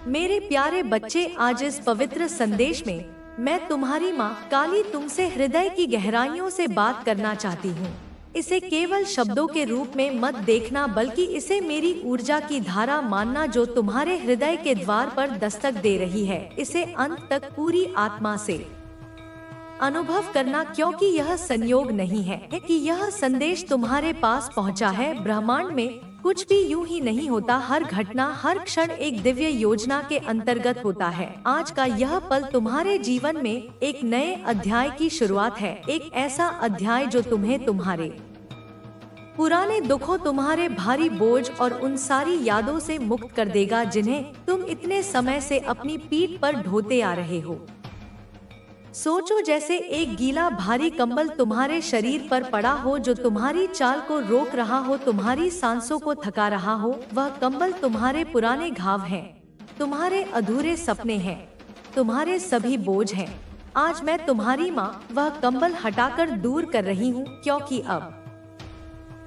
मेरे प्यारे बच्चे, आज इस पवित्र संदेश में मैं तुम्हारी माँ काली तुमसे हृदय की गहराइयों से बात करना चाहती हूँ। इसे केवल शब्दों के रूप में मत देखना, बल्कि इसे मेरी ऊर्जा की धारा मानना जो तुम्हारे हृदय के द्वार पर दस्तक दे रही है। इसे अंत तक पूरी आत्मा से अनुभव करना, क्योंकि यह संयोग नहीं है कि यह संदेश तुम्हारे पास पहुंचा है। ब्रह्मांड में कुछ भी यूं ही नहीं होता। हर घटना, हर क्षण एक दिव्य योजना के अंतर्गत होता है। आज का यह पल तुम्हारे जीवन में एक नए अध्याय की शुरुआत है। एक ऐसा अध्याय जो तुम्हें तुम्हारे पुराने दुखों, तुम्हारे भारी बोझ और उन सारी यादों से मुक्त कर देगा जिन्हें तुम इतने समय से अपनी पीठ पर ढोते आ रहे हो। सोचो, जैसे एक गीला भारी कंबल तुम्हारे शरीर पर पड़ा हो, जो तुम्हारी चाल को रोक रहा हो, तुम्हारी सांसों को थका रहा हो। वह कंबल तुम्हारे पुराने घाव हैं, तुम्हारे अधूरे सपने हैं, तुम्हारे सभी बोझ हैं। आज मैं तुम्हारी माँ वह कंबल हटाकर दूर कर रही हूँ, क्योंकि अब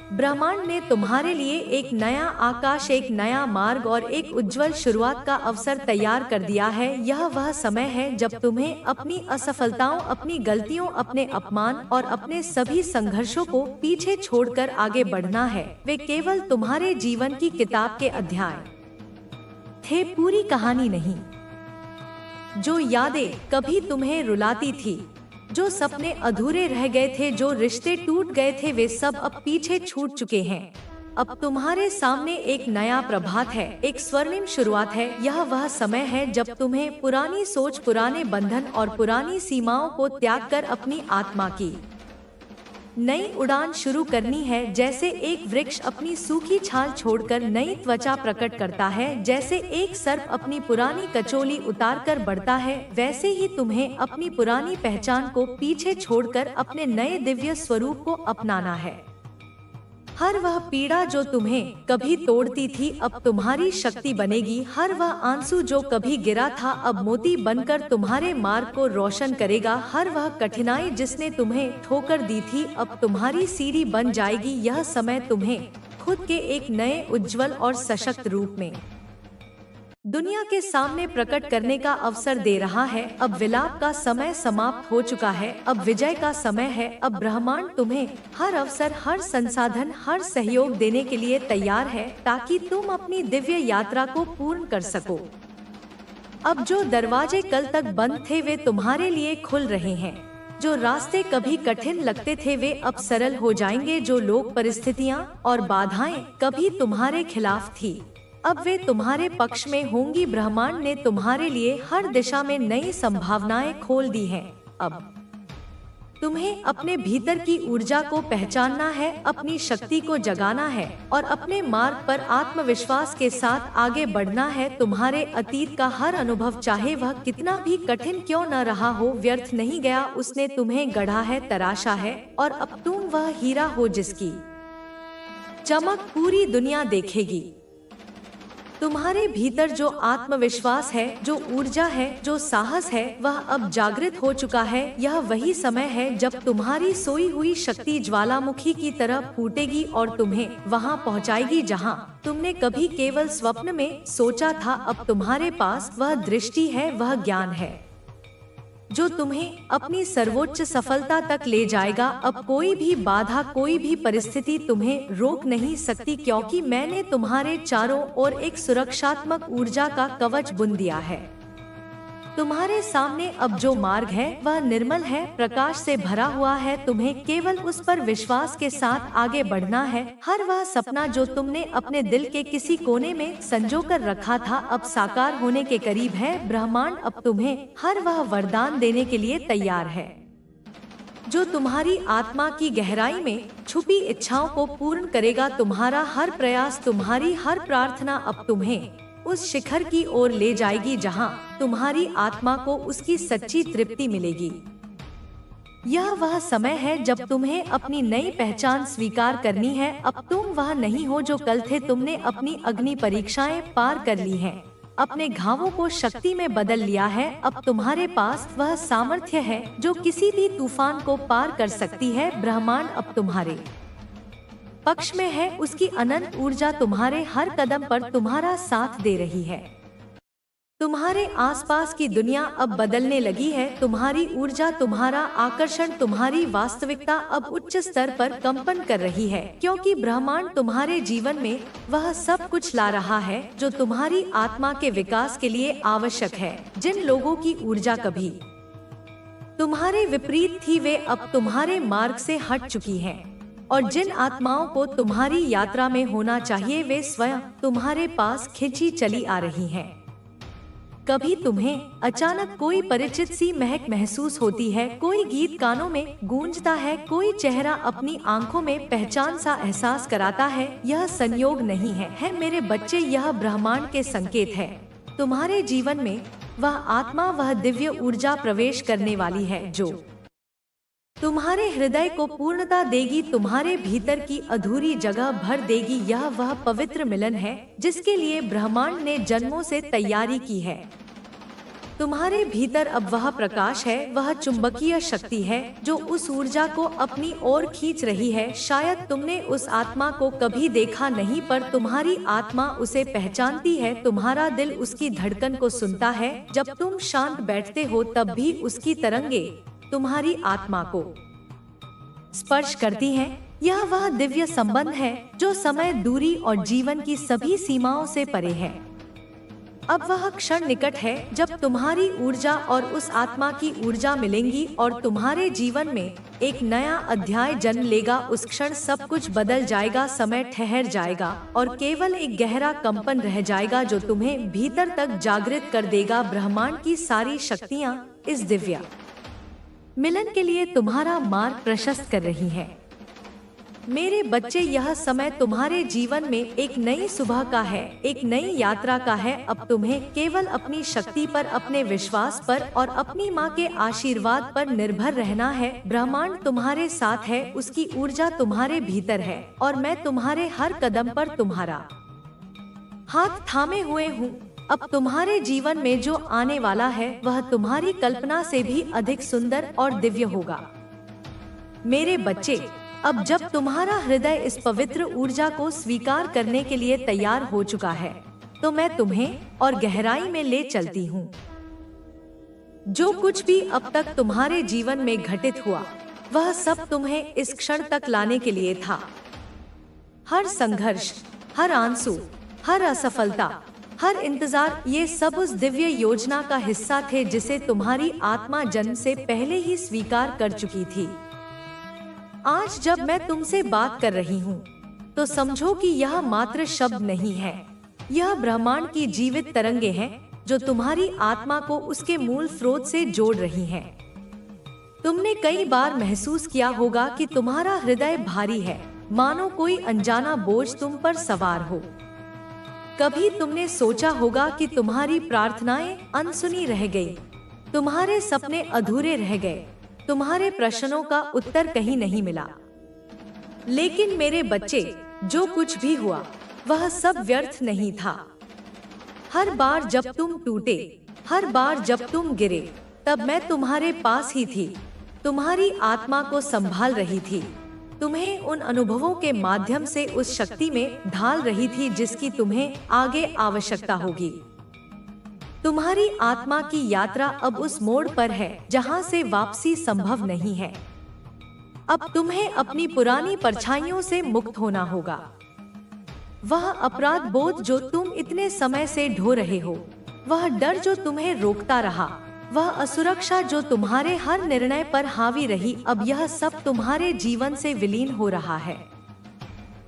ब्रह्मांड ने तुम्हारे लिए एक नया आकाश, एक नया मार्ग और एक उज्जवल शुरुआत का अवसर तैयार कर दिया है। यह वह समय है जब तुम्हें अपनी असफलताओं, अपनी गलतियों, अपने अपमान और अपने सभी संघर्षों को पीछे छोड़कर आगे बढ़ना है। वे केवल तुम्हारे जीवन की किताब के अध्याय थे, पूरी कहानी नहीं। जो यादें कभी तुम्हें रुलाती थी, जो सपने अधूरे रह गए थे, जो रिश्ते टूट गए थे, वे सब अब पीछे छूट चुके हैं। अब तुम्हारे सामने एक नया प्रभात है, एक स्वर्णिम शुरुआत है। यह वह समय है जब तुम्हें पुरानी सोच, पुराने बंधन और पुरानी सीमाओं को त्याग कर अपनी आत्मा की नई उड़ान शुरू करनी है। जैसे एक वृक्ष अपनी सूखी छाल छोड़कर नई त्वचा प्रकट करता है, जैसे एक सर्प अपनी पुरानी कचोली उतारकर बढ़ता है, वैसे ही तुम्हें अपनी पुरानी पहचान को पीछे छोड़कर अपने नए दिव्य स्वरूप को अपनाना है। हर वह पीड़ा जो तुम्हें कभी तोड़ती थी, अब तुम्हारी शक्ति बनेगी। हर वह आंसू जो कभी गिरा था, अब मोती बनकर तुम्हारे मार्ग को रोशन करेगा। हर वह कठिनाई जिसने तुम्हें ठोकर दी थी, अब तुम्हारी सीढ़ी बन जाएगी। यह समय तुम्हें खुद के एक नए उज्जवल और सशक्त रूप में दुनिया के सामने प्रकट करने का अवसर दे रहा है। अब विलाप का समय समाप्त हो चुका है, अब विजय का समय है। अब ब्रह्मांड तुम्हें हर अवसर, हर संसाधन, हर सहयोग देने के लिए तैयार है, ताकि तुम अपनी दिव्य यात्रा को पूर्ण कर सको। अब जो दरवाजे कल तक बंद थे, वे तुम्हारे लिए खुल रहे हैं। जो रास्ते कभी कठिन लगते थे, वे अब सरल हो जाएंगे। जो लोग, परिस्थितियां और बाधाएं कभी तुम्हारे खिलाफ थी, अब वे तुम्हारे पक्ष में होंगी। ब्रह्मांड ने तुम्हारे लिए हर दिशा में नई संभावनाएं खोल दी हैं। अब तुम्हें अपने भीतर की ऊर्जा को पहचानना है, अपनी शक्ति को जगाना है और अपने मार्ग पर आत्मविश्वास के साथ आगे बढ़ना है। तुम्हारे अतीत का हर अनुभव, चाहे वह कितना भी कठिन क्यों न रहा हो, व्यर्थ नहीं गया। उसने तुम्हें गढ़ा है, तराशा है, और अब तुम वह हीरा हो जिसकी चमक पूरी दुनिया देखेगी। तुम्हारे भीतर जो आत्मविश्वास है, जो ऊर्जा है, जो साहस है, वह अब जागृत हो चुका है। यह वही समय है जब तुम्हारी सोई हुई शक्ति ज्वालामुखी की तरह फूटेगी और तुम्हें वहां पहुंचाएगी जहां तुमने कभी केवल स्वप्न में सोचा था। अब तुम्हारे पास वह दृष्टि है, वह ज्ञान है जो तुम्हें अपनी सर्वोच्च सफलता तक ले जाएगा। अब कोई भी बाधा, कोई भी परिस्थिति तुम्हें रोक नहीं सकती, क्योंकि मैंने तुम्हारे चारों ओर एक सुरक्षात्मक ऊर्जा का कवच बुन दिया है। तुम्हारे सामने अब जो मार्ग है वह निर्मल है, प्रकाश से भरा हुआ है। तुम्हें केवल उस पर विश्वास के साथ आगे बढ़ना है। हर वह सपना जो तुमने अपने दिल के किसी कोने में संजो कर रखा था, अब साकार होने के करीब है। ब्रह्मांड अब तुम्हें हर वह वरदान देने के लिए तैयार है जो तुम्हारी आत्मा की गहराई में छुपी इच्छाओं को पूर्ण करेगा। तुम्हारा हर प्रयास, तुम्हारी हर प्रार्थना अब तुम्हें उस शिखर की ओर ले जाएगी जहां तुम्हारी आत्मा को उसकी सच्ची तृप्ति मिलेगी। यह वह समय है जब तुम्हें अपनी नई पहचान स्वीकार करनी है। अब तुम वह नहीं हो जो कल थे। तुमने अपनी अग्नि परीक्षाएं पार कर ली हैं, अपने घावों को शक्ति में बदल लिया है। अब तुम्हारे पास वह सामर्थ्य है जो किसी भी तूफान को पार कर सकती है। ब्रह्मांड अब तुम्हारे पक्ष में है, उसकी अनंत ऊर्जा तुम्हारे हर कदम पर तुम्हारा साथ दे रही है। तुम्हारे आसपास की दुनिया अब बदलने लगी है। तुम्हारी ऊर्जा, तुम्हारा आकर्षण, तुम्हारी वास्तविकता अब उच्च स्तर पर कंपन कर रही है, क्योंकि ब्रह्मांड तुम्हारे जीवन में वह सब कुछ ला रहा है जो तुम्हारी आत्मा के विकास के लिए आवश्यक है। जिन लोगों की ऊर्जा कभी तुम्हारे विपरीत थी, वे अब तुम्हारे मार्ग से हट चुकी हैं। और जिन आत्माओं को तुम्हारी यात्रा में होना चाहिए, वे स्वयं तुम्हारे पास खिंची चली आ रही हैं। कभी तुम्हें अचानक कोई परिचित सी महक महसूस होती है, कोई गीत कानों में गूंजता है, कोई चेहरा अपनी आंखों में पहचान सा एहसास कराता है। यह संयोग नहीं है मेरे बच्चे, यह ब्रह्मांड के संकेत है। तुम्हारे जीवन में वह आत्मा, वह दिव्य ऊर्जा प्रवेश करने वाली है जो तुम्हारे हृदय को पूर्णता देगी, तुम्हारे भीतर की अधूरी जगह भर देगी। यह वह पवित्र मिलन है जिसके लिए ब्रह्मांड ने जन्मों से तैयारी की है। तुम्हारे भीतर अब वह प्रकाश है, वह चुंबकीय शक्ति है जो उस ऊर्जा को अपनी ओर खींच रही है। शायद तुमने उस आत्मा को कभी देखा नहीं, पर तुम्हारी आत्मा उसे पहचानती है। तुम्हारा दिल उसकी धड़कन को सुनता है। जब तुम शांत बैठते हो तब भी उसकी तरंगे तुम्हारी आत्मा को स्पर्श करती हैं। यह वह दिव्य संबंध है जो समय, दूरी और जीवन की सभी सीमाओं से परे है। अब वह क्षण निकट है जब तुम्हारी ऊर्जा और उस आत्मा की ऊर्जा मिलेंगी और तुम्हारे जीवन में एक नया अध्याय जन्म लेगा। उस क्षण सब कुछ बदल जाएगा, समय ठहर जाएगा और केवल एक गहरा कंपन रह जाएगा जो तुम्हें भीतर तक जागृत कर देगा। ब्रह्मांड की सारी शक्तियाँ इस दिव्य मिलन के लिए तुम्हारा मार्ग प्रशस्त कर रही है। मेरे बच्चे, यह समय तुम्हारे जीवन में एक नई सुबह का है, एक नई यात्रा का है। अब तुम्हें केवल अपनी शक्ति पर, अपने विश्वास पर और अपनी माँ के आशीर्वाद पर निर्भर रहना है। ब्रह्मांड तुम्हारे साथ है, उसकी ऊर्जा तुम्हारे भीतर है और मैं तुम्हारे हर कदम पर तुम्हारा हाथ थामे हुए हूँ। अब तुम्हारे जीवन में जो आने वाला है वह तुम्हारी कल्पना से भी अधिक सुंदर और दिव्य होगा। मेरे बच्चे, अब जब तुम्हारा हृदय इस पवित्र ऊर्जा को स्वीकार करने के लिए तैयार हो चुका है, तो मैं तुम्हें और गहराई में ले चलती हूँ। जो कुछ भी अब तक तुम्हारे जीवन में घटित हुआ, वह सब तुम्हें इस क्षण तक लाने के लिए था। हर संघर्ष, हर आंसू, हर असफलता, हर इंतजार, ये सब उस दिव्य योजना का हिस्सा थे जिसे तुम्हारी आत्मा जन्म से पहले ही स्वीकार कर चुकी थी। आज जब मैं तुमसे बात कर रही हूँ, तो समझो कि यह मात्र शब्द नहीं है, यह ब्रह्मांड की जीवित तरंगे हैं जो तुम्हारी आत्मा को उसके मूल स्रोत से जोड़ रही हैं। तुमने कई बार महसूस किया होगा कि तुम्हारा हृदय भारी है, मानो कोई अनजाना बोझ तुम पर सवार हो। कभी तुमने सोचा होगा कि तुम्हारी प्रार्थनाएं अनसुनी रह गई, तुम्हारे सपने अधूरे रह गए, तुम्हारे प्रश्नों का उत्तर कहीं नहीं मिला। लेकिन मेरे बच्चे, जो कुछ भी हुआ वह सब व्यर्थ नहीं था। हर बार जब तुम टूटे, हर बार जब तुम गिरे, तब मैं तुम्हारे पास ही थी, तुम्हारी आत्मा को संभाल रही थी, तुम्हें उन अनुभवों के माध्यम से उस शक्ति में ढाल रही थी जिसकी तुम्हें आगे आवश्यकता होगी। तुम्हारी आत्मा की यात्रा अब उस मोड़ पर है जहां से वापसी संभव नहीं है। अब तुम्हें अपनी पुरानी परछाइयों से मुक्त होना होगा। वह अपराध बोध जो तुम इतने समय से ढो रहे हो, वह डर जो तुम्हें रोकता रहा, वह असुरक्षा जो तुम्हारे हर निर्णय पर हावी रही, अब यह सब तुम्हारे जीवन से विलीन हो रहा है।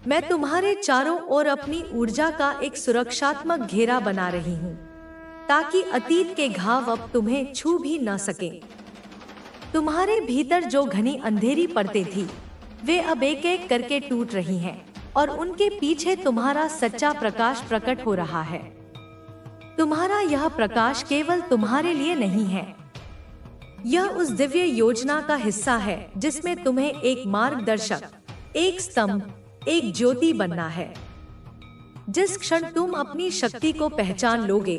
मैं तुम्हारे चारों ओर अपनी ऊर्जा का एक सुरक्षात्मक घेरा बना रही हूँ, ताकि अतीत के घाव अब तुम्हें छू भी न सके। तुम्हारे भीतर जो घनी अंधेरी पड़ती थी, वे अब एक एक करके टूट रही हैं, और उनके पीछे तुम्हारा सच्चा प्रकाश प्रकट हो रहा है। तुम्हारा यह प्रकाश केवल तुम्हारे लिए नहीं है, यह उस दिव्य योजना का हिस्सा है जिसमें तुम्हें एक मार्गदर्शक, एक स्तंभ, एक ज्योति बनना है। जिस क्षण तुम अपनी शक्ति को पहचान लोगे,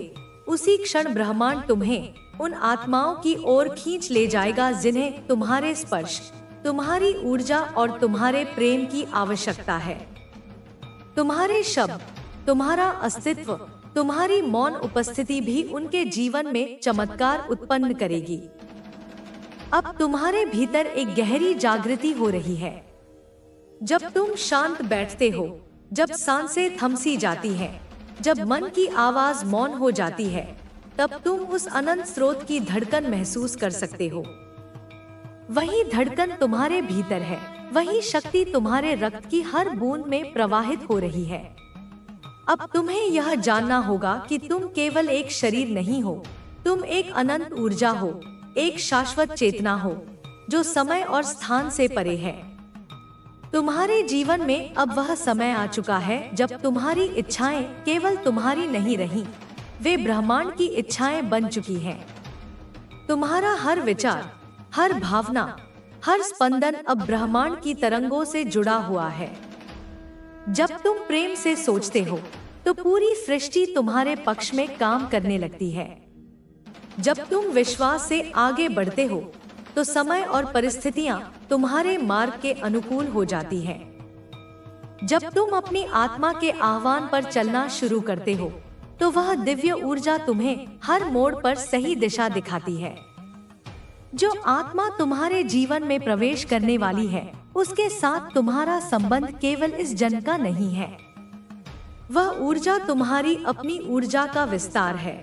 उसी क्षण ब्रह्मांड तुम्हें उन आत्माओं की ओर खींच ले जाएगा जिन्हें तुम्हारे स्पर्श, तुम्हारी ऊर्जा और तुम्हारे प्रेम की आवश्यकता है। तुम्हारे शब्द, तुम्हारा अस्तित्व तुम्हारी मौन उपस्थिति भी उनके जीवन में चमत्कार उत्पन्न करेगी। अब तुम्हारे भीतर एक गहरी जागृति हो रही है। जब तुम शांत बैठते हो, जब सांसें थमसी जाती हैं, जब मन की आवाज मौन हो जाती है, तब तुम उस अनंत स्रोत की धड़कन महसूस कर सकते हो। वही धड़कन तुम्हारे भीतर है, वही शक्ति तुम्हारे रक्त की हर बूंद में प्रवाहित हो रही है। अब तुम्हें यह जानना होगा कि तुम केवल एक शरीर नहीं हो, तुम एक अनंत ऊर्जा हो, एक शाश्वत चेतना हो, जो समय और स्थान से परे है। तुम्हारे जीवन में अब वह समय आ चुका है जब तुम्हारी इच्छाएं केवल तुम्हारी नहीं रही, वे ब्रह्मांड की इच्छाएं बन चुकी हैं। तुम्हारा हर विचार, हर भावना, हर स्पंदन अब ब्रह्मांड की तरंगों से जुड़ा हुआ है। जब तुम प्रेम से सोचते हो, तो पूरी सृष्टि तुम्हारे पक्ष में काम करने लगती है। जब तुम विश्वास से आगे बढ़ते हो, तो समय और परिस्थितियां तुम्हारे मार्ग के अनुकूल हो जाती हैं। जब तुम अपनी आत्मा के आह्वान पर चलना शुरू करते हो, तो वह दिव्य ऊर्जा तुम्हें हर मोड़ पर सही दिशा दिखाती है। जो आत्मा तुम्हारे जीवन में प्रवेश करने वाली है, उसके साथ तुम्हारा संबंध केवल इस जन्म का नहीं है। वह ऊर्जा तुम्हारी अपनी ऊर्जा का विस्तार है।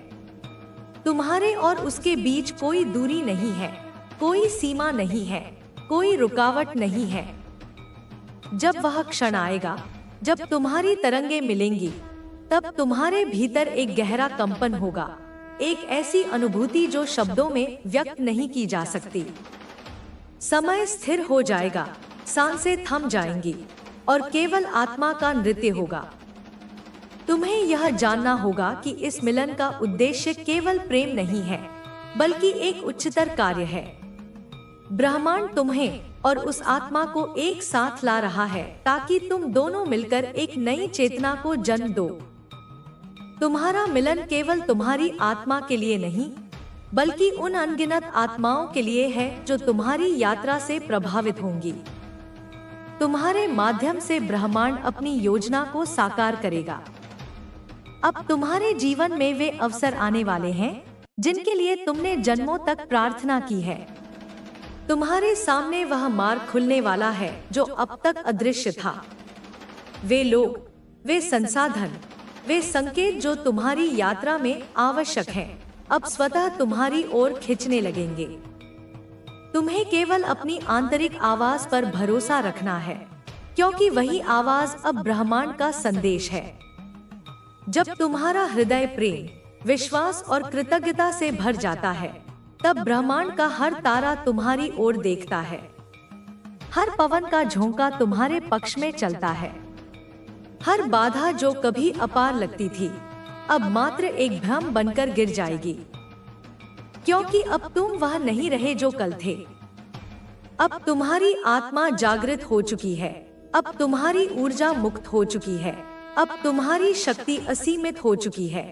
तुम्हारे और उसके बीच कोई दूरी नहीं है, कोई सीमा नहीं है, कोई रुकावट नहीं है। जब वह क्षण आएगा, जब तुम्हारी तरंगे मिलेंगी, तब तुम्हारे भीतर एक गहरा कंपन होगा, एक ऐसी अनुभूति जो शब्दों में व्यक्त नहीं की जा सकती। समय स्थिर हो जाएगा, सांसें थम जाएंगी और केवल आत्मा का नृत्य होगा। तुम्हें यह जानना होगा कि इस मिलन का उद्देश्य केवल प्रेम नहीं है, बल्कि एक उच्चतर कार्य है। ब्रह्मांड तुम्हें और उस आत्मा को एक साथ ला रहा है, ताकि तुम दोनों मिलकर एक नई चेतना को जन्म दो। तुम्हारा मिलन केवल तुम्हारी आत्मा के लिए नहीं, बल्कि उन अनगिनत आत्माओं के लिए है जो तुम्हारी यात्रा से प्रभावित होंगी। तुम्हारे माध्यम से ब्रह्मांड अपनी योजना को साकार करेगा। अब तुम्हारे जीवन में वे अवसर आने वाले हैं जिनके लिए तुमने जन्मों तक प्रार्थना की है। तुम्हारे सामने वह मार्ग खुलने वाला है जो अब तक अदृश्य था। वे लोग, वे संसाधन, वे संकेत जो तुम्हारी यात्रा में आवश्यक हैं, अब स्वतः तुम्हारी ओर खींचने लगेंगे। तुम्हें केवल अपनी आंतरिक आवाज पर भरोसा रखना है, क्योंकि वही आवाज अब ब्रह्मांड का संदेश है। जब तुम्हारा हृदय प्रेम, विश्वास और कृतज्ञता से भर जाता है, तब ब्रह्मांड का हर तारा तुम्हारी ओर देखता है। हर पवन का झोंका तुम्हारे पक्ष में चलता है। हर बाधा जो कभी अपार लगती थी, अब मात्र एक भ्रम बनकर गिर जाएगी, क्योंकि अब तुम वह नहीं रहे जो कल थे। अब तुम्हारी आत्मा जागृत हो चुकी है, अब तुम्हारी ऊर्जा मुक्त हो चुकी है, अब तुम्हारी शक्ति असीमित हो चुकी है।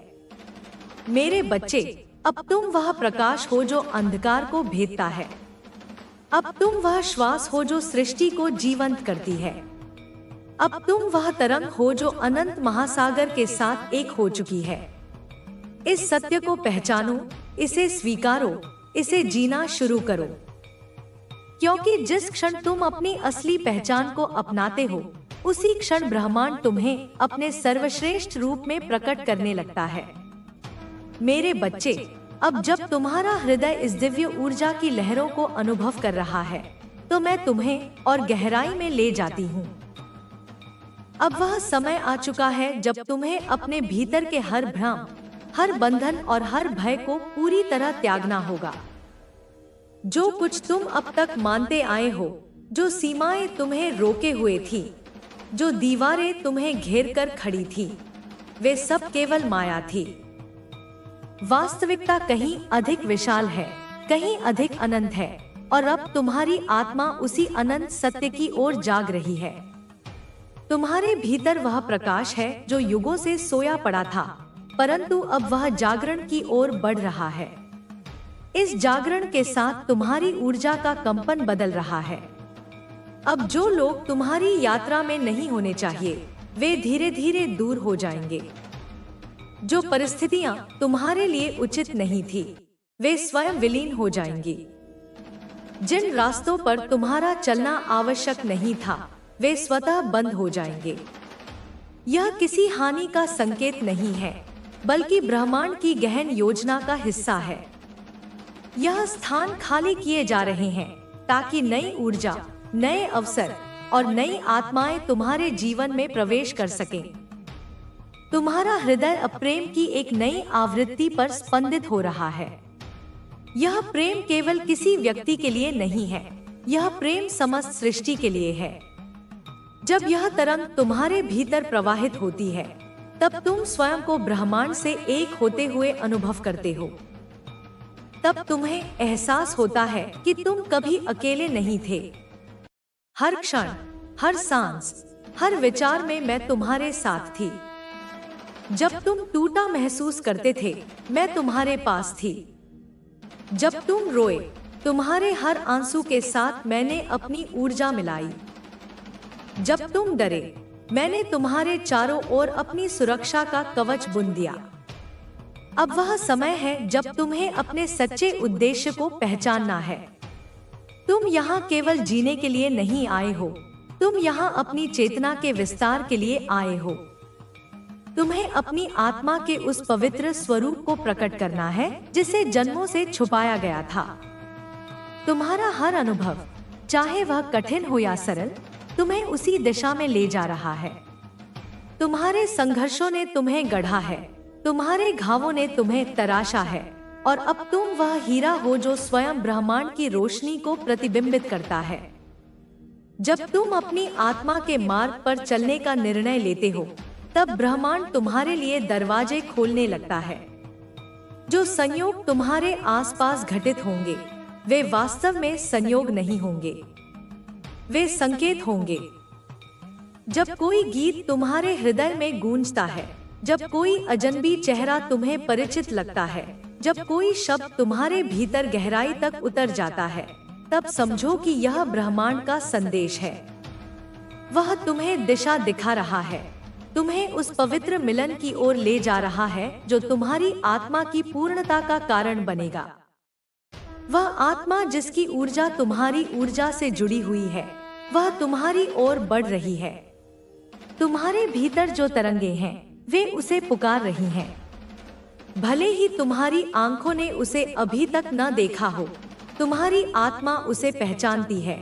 मेरे बच्चे, अब तुम वह प्रकाश हो जो अंधकार को भेदता है। अब तुम वह श्वास हो जो सृष्टि को जीवंत करती है। अब तुम वह तरंग हो जो अनंत महासागर के साथ एक हो चुकी है। इस सत्य को पहचानो, इसे स्वीकारो, इसे जीना शुरू करो, क्योंकि जिस क्षण तुम अपनी असली पहचान को अपनाते हो, उसी क्षण ब्रह्मांड तुम्हें अपने सर्वश्रेष्ठ रूप में प्रकट करने लगता है। मेरे बच्चे, अब जब तुम्हारा हृदय इस दिव्य ऊर्जा की लहरों को अनुभव कर रहा है, तो मैं तुम्हें और गहराई में ले जाती हूँ। अब वह समय आ चुका है जब तुम्हें अपने भीतर के हर भ्रम, हर बंधन और हर भय को पूरी तरह त्यागना होगा। जो कुछ तुम अब तक मानते आए हो, जो सीमाएं तुम्हें रोके हुए थी, जो दीवारें तुम्हें घेर कर खड़ी थी, वे सब केवल माया थी। वास्तविकता कहीं अधिक विशाल है, कहीं अधिक अनंत है, और अब तुम्हारी आत्मा उसी अनंत सत्य की ओर जाग रही है। तुम्हारे भीतर वह प्रकाश है जो युगों से सोया पड़ा था, परंतु अब वह जागरण की ओर बढ़ रहा है। इस जागरण के साथ तुम्हारी ऊर्जा का कंपन बदल रहा है। अब जो लोग तुम्हारी यात्रा में नहीं होने चाहिए, वे धीरे धीरे दूर हो जाएंगे। जो परिस्थितियां तुम्हारे लिए उचित नहीं थी, वे स्वयं विलीन हो जाएंगी। जिन रास्तों पर तुम्हारा चलना आवश्यक नहीं था, वे स्वतः बंद हो जाएंगे। यह किसी हानि का संकेत नहीं है, बल्कि ब्रह्मांड की गहन योजना का हिस्सा है। यह स्थान खाली किए जा रहे हैं ताकि नई ऊर्जा, नए अवसर और नई आत्माएं तुम्हारे जीवन में प्रवेश कर सकें। तुम्हारा हृदय अब प्रेम की एक नई आवृत्ति पर स्पंदित हो रहा है। यह प्रेम केवल किसी व्यक्ति के लिए नहीं है, यह प्रेम समस्त सृष्टि के लिए है। जब यह तरंग तुम्हारे भीतर प्रवाहित होती है, तब तुम स्वयं को ब्रह्मांड से एक होते हुए अनुभव करते हो। तब तुम्हें एहसास होता है कि तुम कभी अकेले नहीं थे। हर क्षण, हर सांस, हर विचार में मैं तुम्हारे साथ थी। जब तुम टूटा महसूस करते थे, मैं तुम्हारे पास थी। जब तुम रोए, तुम्हारे हर आंसू के साथ मैंने अपनी ऊर्जा मिलाई। जब तुम डरे, मैंने तुम्हारे चारों ओर अपनी सुरक्षा का कवच बुन दिया। अब वह समय है जब तुम्हें अपने सच्चे उद्देश्य को पहचानना है। तुम यहाँ केवल जीने के लिए नहीं आए हो, तुम यहाँ अपनी चेतना के विस्तार के लिए आए हो। तुम्हें अपनी आत्मा के उस पवित्र स्वरूप को प्रकट करना है जिसे जन्मों से छुपाया गया था। तुम्हारा हर अनुभव, चाहे वह कठिन हो या सरल, तुम्हें उसी दिशा में ले जा रहा है। तुम्हारे संघर्षों ने तुम्हें गढ़ा है, तुम्हारे घावों ने तुम्हें तराशा है, और अब तुम वह हीरा हो जो स्वयं ब्रह्मांड की रोशनी को प्रतिबिंबित करता है। जब तुम अपनी आत्मा के मार्ग पर चलने का निर्णय लेते हो, तब ब्रह्मांड तुम्हारे लिए दरवाजे खोलने लगता है। जो संयोग तुम्हारे आसपास घटित होंगे, वे वास्तव में संयोग नहीं होंगे, वे संकेत होंगे। जब कोई गीत तुम्हारे हृदय में गूंजता है, जब कोई अजनबी चेहरा तुम्हें परिचित लगता है, जब कोई शब्द तुम्हारे भीतर गहराई तक उतर जाता है, तब समझो कि यह ब्रह्मांड का संदेश है। वह तुम्हें दिशा दिखा रहा है, तुम्हें उस पवित्र मिलन की ओर ले जा रहा है जो तुम्हारी आत्मा की पूर्णता का कारण बनेगा। वह आत्मा जिसकी ऊर्जा तुम्हारी ऊर्जा से जुड़ी हुई है, वह तुम्हारी ओर बढ़ रही है। तुम्हारे भीतर जो तरंगे हैं, वे उसे पुकार रही हैं। भले ही तुम्हारी आंखों ने उसे अभी तक न देखा हो, तुम्हारी आत्मा उसे पहचानती है।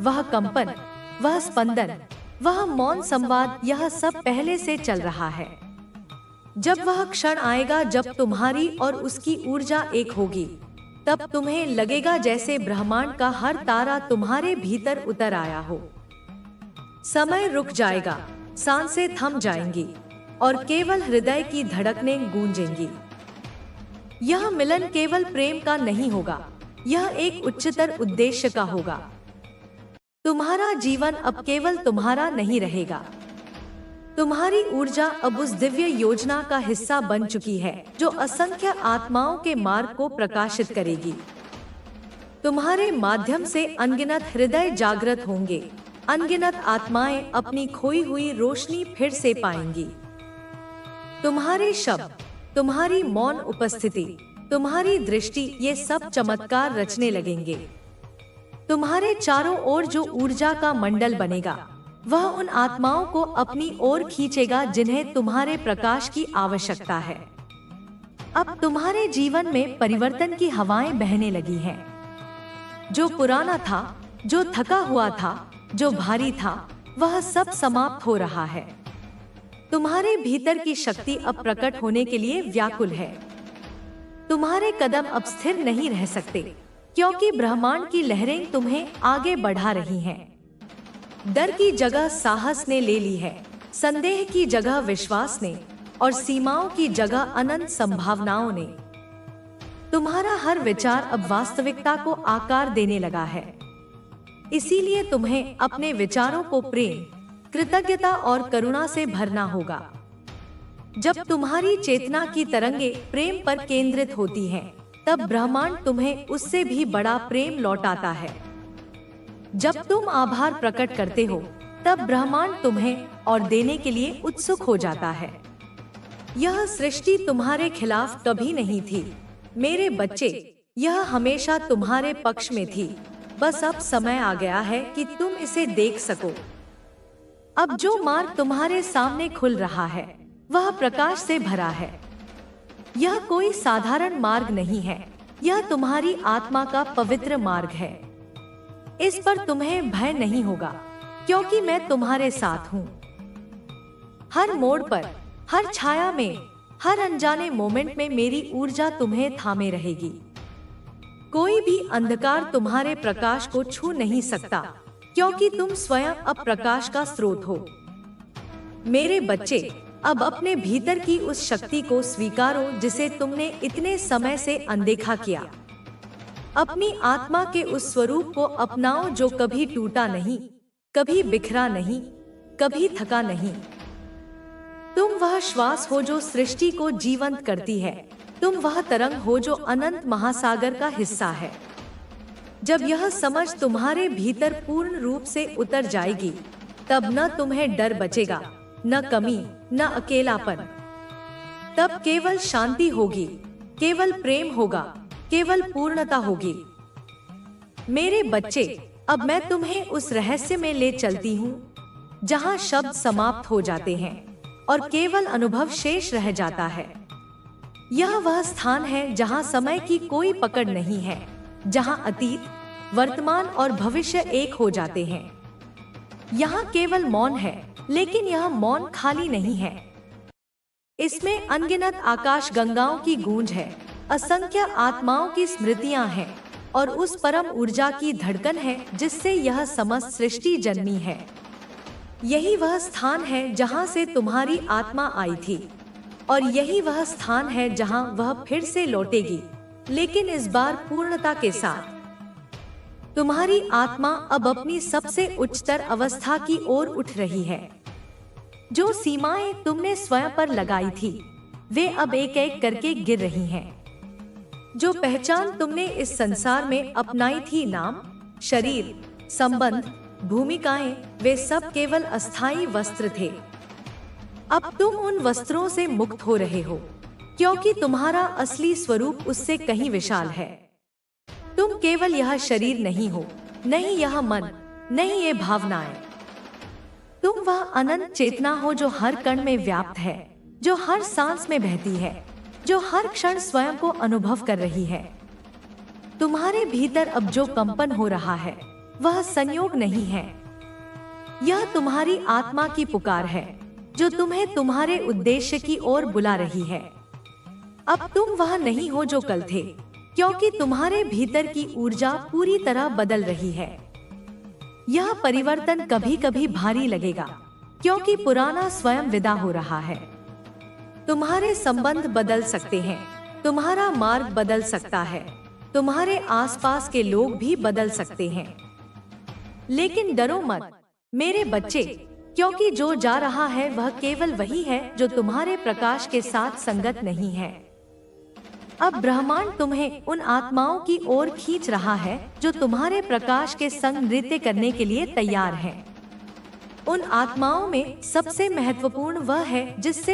वह कंपन, वह स्पंदन, वह मौन संवाद, यह सब पहले से चल रहा है। जब वह क्षण आएगा जब तुम्हारी और उसकी ऊर्जा एक होगी, तब तुम्हें लगेगा जैसे ब्रह्मांड का हर तारा तुम्हारे भीतर उतर आया हो। समय रुक जाएगा, सांसें थम जाएंगी और केवल हृदय की धड़कनें गूंजेंगी। यह मिलन केवल प्रेम का नहीं होगा, यह एक उच्चतर उद्देश्य का होगा। तुम्हारा जीवन अब केवल तुम्हारा नहीं रहेगा। तुम्हारी ऊर्जा अब उस दिव्य योजना का हिस्सा बन चुकी है जो असंख्य आत्माओं के मार्ग को प्रकाशित करेगी। तुम्हारे माध्यम से अनगिनत हृदय जागृत होंगे, अनगिनत आत्माएं अपनी खोई हुई रोशनी फिर से पाएंगी। तुम्हारे शब्द, तुम्हारी मौन उपस्थिति, तुम्हारी दृष्टि, ये सब चमत्कार रचने लगेंगे। तुम्हारे चारों ओर जो ऊर्जा का मंडल बनेगा, वह उन आत्माओं को अपनी ओर खींचेगा जिन्हें तुम्हारे प्रकाश की आवश्यकता है। अब तुम्हारे जीवन में परिवर्तन की हवाएं बहने लगी हैं। जो पुराना था, जो थका हुआ था, जो भारी था, वह सब समाप्त हो रहा है। तुम्हारे भीतर की शक्ति अब प्रकट होने के लिए व्याकुल है। तुम्हारे कदम अब स्थिर नहीं रह सकते, क्योंकि ब्रह्मांड की लहरें तुम्हें आगे बढ़ा रही हैं। डर की जगह साहस ने ले ली है, संदेह की जगह विश्वास ने, और सीमाओं की जगह अनंत संभावनाओं ने। तुम्हारा हर विचार अब वास्तविकता को आकार देने लगा है। इसीलिए तुम्हें अपने विचारों को प्रेम, कृतज्ञता और करुणा से भरना होगा। जब तुम्हारी चेतना की तरंगे प्रेम पर केंद्रित होती हैं, तब ब्रह्मांड तुम्हें उससे भी बड़ा प्रेम लौटाता है। जब तुम आभार प्रकट करते हो, तब ब्रह्मांड तुम्हें और देने के लिए उत्सुक हो जाता है। यह सृष्टि तुम्हारे खिलाफ कभी नहीं थी मेरे बच्चे, यह हमेशा तुम्हारे पक्ष में थी। बस अब समय आ गया है कि तुम इसे देख सको। अब जो मार्ग तुम्हारे सामने खुल रहा है वह प्रकाश से भरा है। यह कोई साधारण मार्ग नहीं है, यह तुम्हारी आत्मा का पवित्र मार्ग है। इस पर तुम्हें भय नहीं होगा, क्योंकि मैं तुम्हारे साथ हूँ। हर मोड़ पर, हर छाया में, हर अनजाने मोमेंट में मेरी ऊर्जा तुम्हें थामे रहेगी। कोई भी अंधकार तुम्हारे प्रकाश को छू नहीं सकता, क्योंकि तुम स्वयं अब प्रकाश का स्रोत हो। मेरे बच्चे, अब अपने भीतर की उस शक्ति को स्वीकारो जिसे तुमने इतने समय से अनदेखा किया। अपनी आत्मा के उस स्वरूप को अपनाओ जो कभी टूटा नहीं, कभी बिखरा नहीं, कभी थका नहीं। तुम वह श्वास हो जो सृष्टि को जीवंत करती है। तुम वह तरंग हो जो अनंत महासागर का हिस्सा है। जब यह समझ तुम्हारे भीतर पूर्ण रूप से उतर जाएगी, तब न तुम्हें डर बचेगा, न कमी, न अकेलापन। तब केवल शांति होगी, केवल प्रेम होगा, केवल पूर्णता होगी। मेरे बच्चे, अब मैं तुम्हें उस रहस्य में ले चलती हूँ जहाँ शब्द समाप्त हो जाते हैं और केवल अनुभव शेष रह जाता है। यह वह स्थान है जहाँ समय की कोई पकड़ नहीं है, जहाँ अतीत, वर्तमान और भविष्य एक हो जाते हैं। यहाँ केवल मौन है, लेकिन यह मौन खाली नहीं है। इसमें अनगिनत आकाश गंगाओं की गूंज है, असंख्य आत्माओं की स्मृतियां हैं और उस परम ऊर्जा की धड़कन है जिससे यह समस्त सृष्टि जन्मी है। यही वह स्थान है जहाँ से तुम्हारी आत्मा आई थी और यही वह स्थान है जहाँ वह फिर से लौटेगी, लेकिन इस बार पूर्णता के साथ। तुम्हारी आत्मा अब अपनी सबसे उच्चतर अवस्था की ओर उठ रही है। जो सीमाएं तुमने स्वयं पर लगाई थी, वे अब एक एक करके गिर रही हैं। जो पहचान तुमने इस संसार में अपनाई थी, नाम, शरीर, संबंध, भूमिकाएं, वे सब केवल अस्थायी वस्त्र थे। अब तुम उन वस्त्रों से मुक्त हो रहे हो, क्योंकि तुम्हारा असली स्वरूप उससे कहीं विशाल है। तुम केवल यह शरीर नहीं हो, नहीं यह मन, नहीं ये भावनाएं। तुम वह अनंत चेतना हो जो हर कण में व्याप्त है, जो हर सांस में बहती है, जो हर क्षण स्वयं को अनुभव कर रही है। तुम्हारे भीतर अब जो कंपन हो रहा है वह संयोग नहीं है, यह तुम्हारी आत्मा की पुकार है जो तुम्हें तुम्हारे उद्देश्य की ओर बुला रही है। अब तुम वह नहीं हो जो कल थे, क्योंकि तुम्हारे भीतर की ऊर्जा पूरी तरह बदल रही है। यह परिवर्तन कभी कभी भारी लगेगा, क्योंकि पुराना स्वयं विदा हो रहा है। तुम्हारे संबंध बदल सकते हैं, तुम्हारा मार्ग बदल सकता है, तुम्हारे आसपास के लोग भी बदल सकते हैं। लेकिन डरो मत मेरे बच्चे, क्योंकि जो जा रहा है वह केवल वही है जो तुम्हारे प्रकाश के साथ संगत नहीं है। अब ब्रह्मांड तुम्हें उन आत्माओं की ओर खींच रहा है जो तुम्हारे प्रकाश के संग नृत्य करने के लिए तैयार हैं। उन आत्माओं में सबसे महत्वपूर्ण वह है जिससे